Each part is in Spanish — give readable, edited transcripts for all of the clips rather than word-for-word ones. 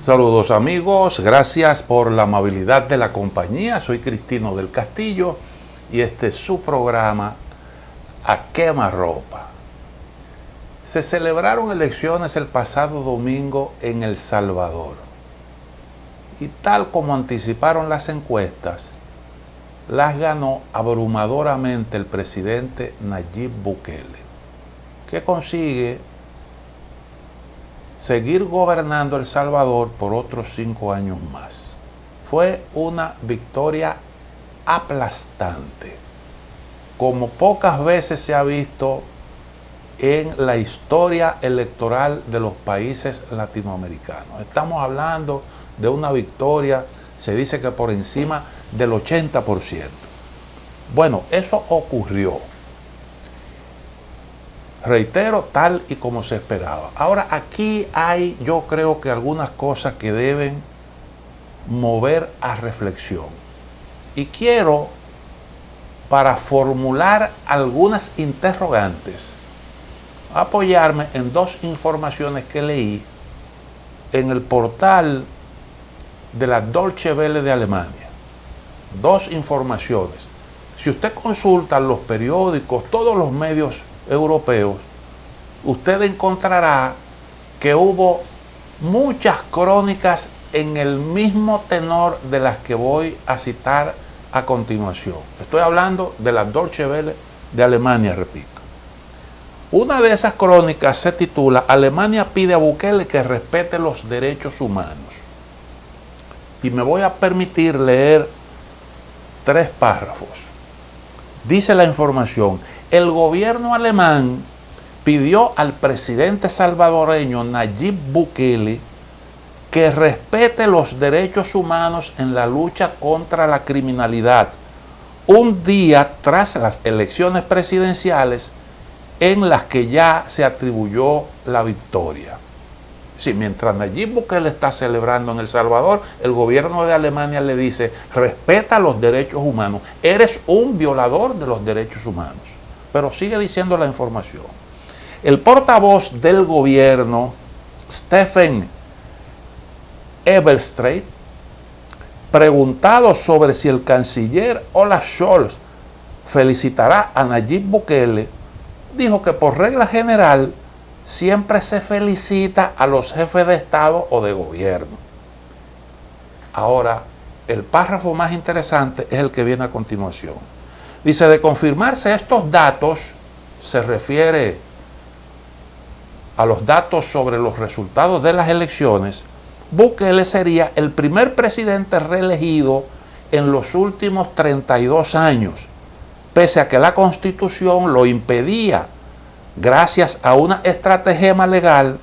Saludos amigos, gracias por la amabilidad de la compañía. Soy Cristino del Castillo y este es su programa A Quemarropa. Se celebraron elecciones el pasado domingo en El Salvador y tal como anticiparon las encuestas, las ganó abrumadoramente el presidente Nayib Bukele, que consigue seguir gobernando El Salvador por otros 5 años más. Fue una victoria aplastante, como pocas veces se ha visto en la historia electoral de los países latinoamericanos. Estamos hablando de una victoria, se dice que por encima del 80%. Bueno, eso ocurrió. Reitero, tal y como se esperaba. Ahora, aquí hay, yo creo que algunas cosas que deben mover a reflexión. Y quiero, para formular algunas interrogantes, apoyarme en dos informaciones que leí en el portal de la Deutsche Welle de Alemania. Dos informaciones. Si usted consulta los periódicos, todos los medios europeos, usted encontrará que hubo muchas crónicas en el mismo tenor de las que voy a citar a continuación. Estoy hablando de la Deutsche Welle de Alemania, repito. Una de esas crónicas se titula Alemania pide a Bukele que respete los derechos humanos. Y me voy a permitir leer 3 párrafos. Dice la información: el gobierno alemán pidió al presidente salvadoreño Nayib Bukele que respete los derechos humanos en la lucha contra la criminalidad, un día tras las elecciones presidenciales en las que ya se atribuyó la victoria. Sí, mientras Nayib Bukele está celebrando en El Salvador, el gobierno de Alemania le dice: respeta los derechos humanos, eres un violador de los derechos humanos. Pero sigue diciendo la información. El portavoz del gobierno, Steffen Eberstreit, preguntado sobre si el canciller Olaf Scholz felicitará a Nayib Bukele, dijo que por regla general siempre se felicita a los jefes de Estado o de gobierno. Ahora, el párrafo más interesante es el que viene a continuación. Dice: de confirmarse estos datos, se refiere a los datos sobre los resultados de las elecciones, Bukele sería el primer presidente reelegido en los últimos 32 años, pese a que la Constitución lo impedía, gracias a una estratagema legal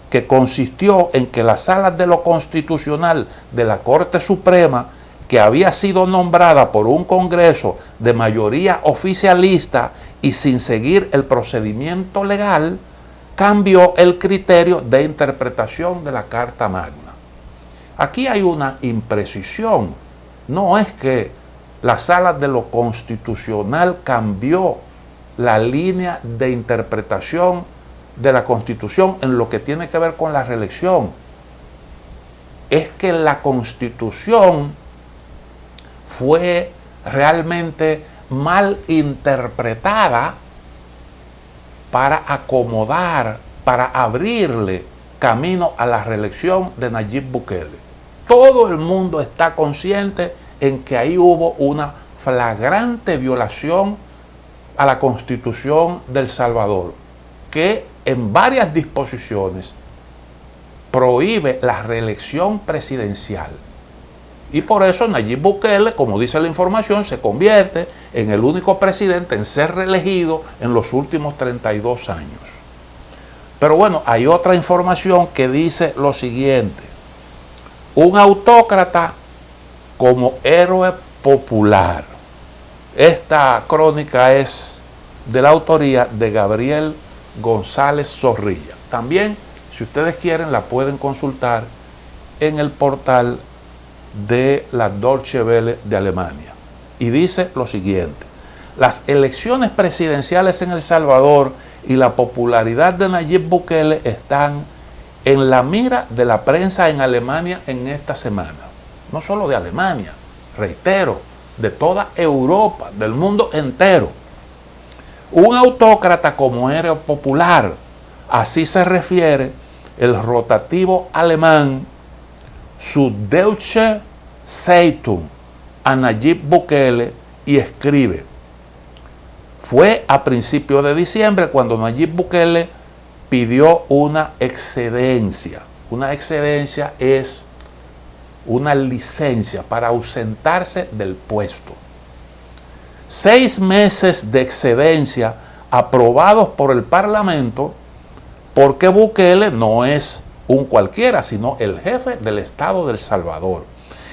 que consistió en que las salas de lo constitucional de la Corte Suprema, que había sido nombrada por un Congreso de mayoría oficialista y sin seguir el procedimiento legal, cambió el criterio de interpretación de la Carta Magna. Aquí hay una imprecisión. No es que la sala de lo constitucional cambió la línea de interpretación de la Constitución en lo que tiene que ver con la reelección. Es que la Constitución fue realmente mal interpretada para acomodar, para abrirle camino a la reelección de Nayib Bukele. Todo el mundo está consciente en que ahí hubo una flagrante violación a la Constitución de El Salvador, que en varias disposiciones prohíbe la reelección presidencial. Y por eso Nayib Bukele, como dice la información, se convierte en el único presidente en ser reelegido en los últimos 32 años. Pero bueno, hay otra información que dice lo siguiente: un autócrata como héroe popular. Esta crónica es de la autoría de Gabriel González Zorrilla. También, si ustedes quieren, la pueden consultar en el portal de la Deutsche Welle de Alemania. Y dice lo siguiente: las elecciones presidenciales en El Salvador y la popularidad de Nayib Bukele están en la mira de la prensa en Alemania en esta semana. No solo de Alemania, reitero, de toda Europa, del mundo entero. Un autócrata como era popular, así se refiere el rotativo alemán Süddeutsche Zeitung a Nayib Bukele y escribe: fue a principios de diciembre cuando Nayib Bukele pidió una excedencia. Una excedencia es una licencia para ausentarse del puesto. 6 meses de excedencia aprobados por el Parlamento, porque Bukele no es un cualquiera, sino el jefe del Estado de El Salvador.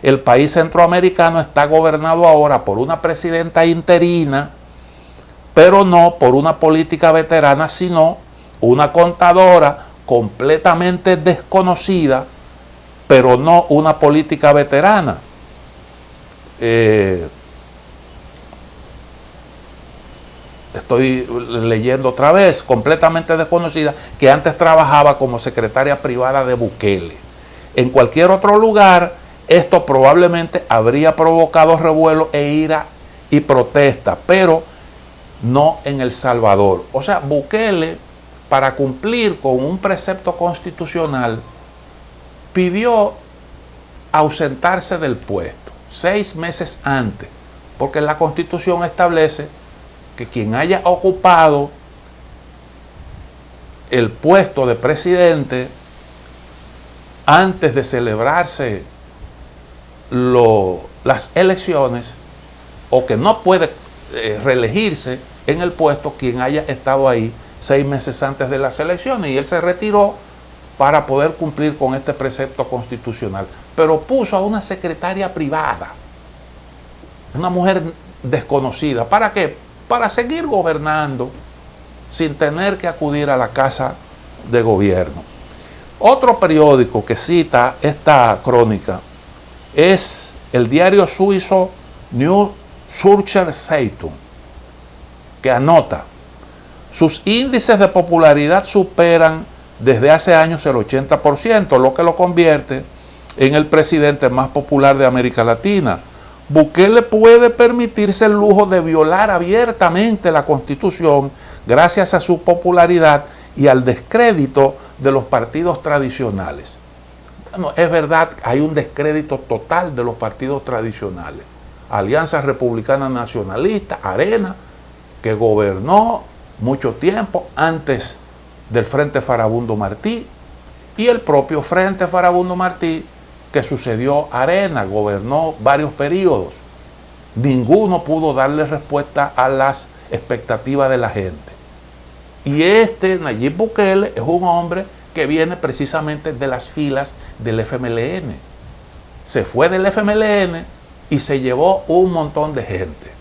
El país centroamericano está gobernado ahora por una presidenta interina, pero no por una política veterana, sino una contadora completamente desconocida, pero no una política veterana. Estoy leyendo otra vez, completamente desconocida, que antes trabajaba como secretaria privada de Bukele. En cualquier otro lugar, esto probablemente habría provocado revuelo e ira y protesta, pero no en El Salvador. O sea, Bukele, para cumplir con un precepto constitucional, pidió ausentarse del puesto 6 meses antes, porque la Constitución establece que quien haya ocupado el puesto de presidente antes de celebrarse las elecciones, o que no puede reelegirse en el puesto, quien haya estado ahí 6 meses antes de las elecciones, y él se retiró para poder cumplir con este precepto constitucional. Pero puso a una secretaria privada, una mujer desconocida. ¿Para qué? Para seguir gobernando sin tener que acudir a la casa de gobierno. Otro periódico que cita esta crónica es el diario suizo Neue Zürcher Zeitung, que anota: sus índices de popularidad superan desde hace años el 80%, lo que lo convierte en el presidente más popular de América Latina. Bukele puede permitirse el lujo de violar abiertamente la Constitución gracias a su popularidad y al descrédito de los partidos tradicionales. Bueno, es verdad, hay un descrédito total de los partidos tradicionales. Alianza Republicana Nacionalista, Arena, que gobernó mucho tiempo antes del Frente Farabundo Martí, y el propio Frente Farabundo Martí, que sucedió a Arena, gobernó varios periodos. Ninguno pudo darle respuesta a las expectativas de la gente. Y Nayib Bukele, es un hombre que viene precisamente de las filas del FMLN. Se fue del FMLN y se llevó un montón de gente.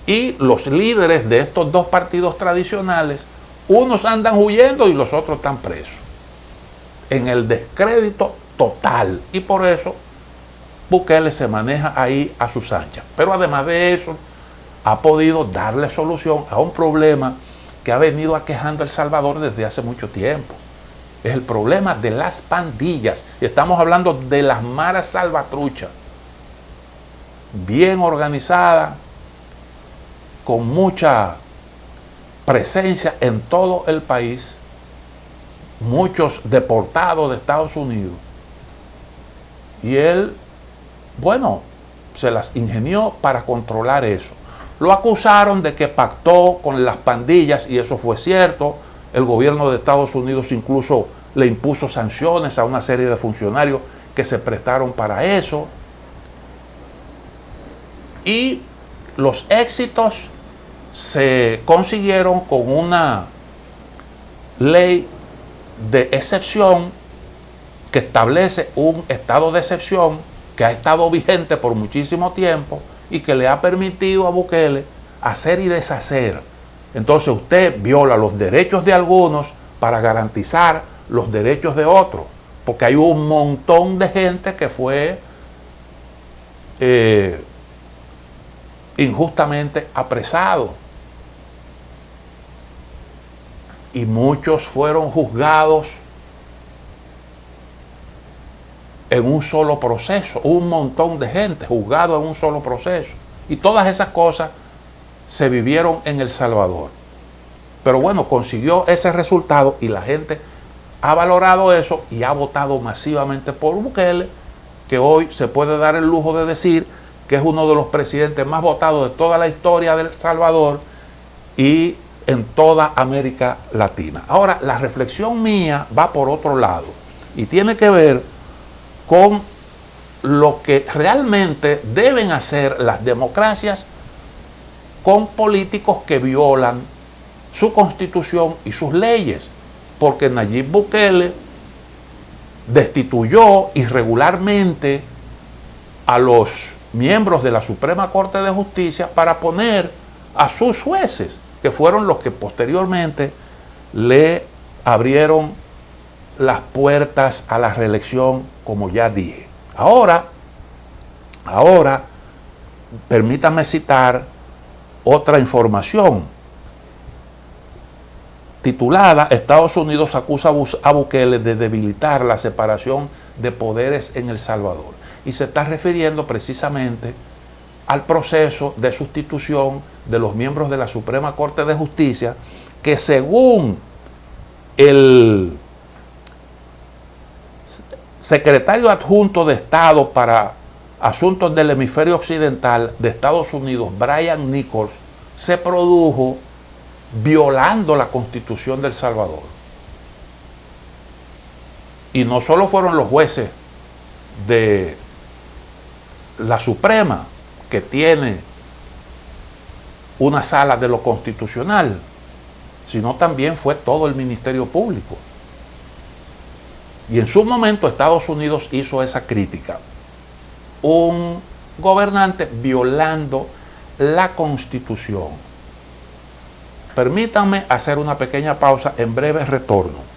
Y los líderes de estos dos partidos tradicionales, unos andan huyendo y los otros están presos, en el descrédito total. Y por eso Bukele se maneja ahí a sus anchas. Pero además de eso, ha podido darle solución a un problema que ha venido aquejando a El Salvador desde hace mucho tiempo. Es el problema de las pandillas. Y estamos hablando de las maras salvatruchas, bien organizadas, con mucha presencia en todo el país, muchos deportados de Estados Unidos. Y él, bueno, se las ingenió para controlar eso. Lo acusaron de que pactó con las pandillas, y eso fue cierto. El gobierno de Estados Unidos incluso le impuso sanciones a una serie de funcionarios que se prestaron para eso. Y los éxitos se consiguieron con una ley de excepción que establece un estado de excepción que ha estado vigente por muchísimo tiempo y que le ha permitido a Bukele hacer y deshacer. Entonces usted viola los derechos de algunos para garantizar los derechos de otros, porque hay un montón de gente que fue injustamente apresado, y muchos fueron juzgados en un solo proceso, un montón de gente juzgado en un solo proceso. Y todas esas cosas se vivieron en El Salvador. Pero bueno, consiguió ese resultado y la gente ha valorado eso y ha votado masivamente por Bukele, que hoy se puede dar el lujo de decir que es uno de los presidentes más votados de toda la historia de El Salvador y en toda América Latina. Ahora, la reflexión mía va por otro lado y tiene que ver con lo que realmente deben hacer las democracias con políticos que violan su constitución y sus leyes, porque Nayib Bukele destituyó irregularmente a los miembros de la Suprema Corte de Justicia para poner a sus jueces, que fueron los que posteriormente le abrieron las puertas a la reelección, como ya dije. Ahora, permítame citar otra información titulada Estados Unidos acusa a Bukele de debilitar la separación de poderes en El Salvador. Y se está refiriendo precisamente al proceso de sustitución de los miembros de la Suprema Corte de Justicia, que según el secretario adjunto de Estado para Asuntos del Hemisferio Occidental de Estados Unidos, Brian Nichols, se produjo violando la Constitución de El Salvador. Y no solo fueron los jueces de la Suprema, que tiene una sala de lo constitucional, sino también fue todo el Ministerio Público. Y en su momento Estados Unidos hizo esa crítica. Un gobernante violando la Constitución. Permítanme hacer una pequeña pausa, en breve retorno.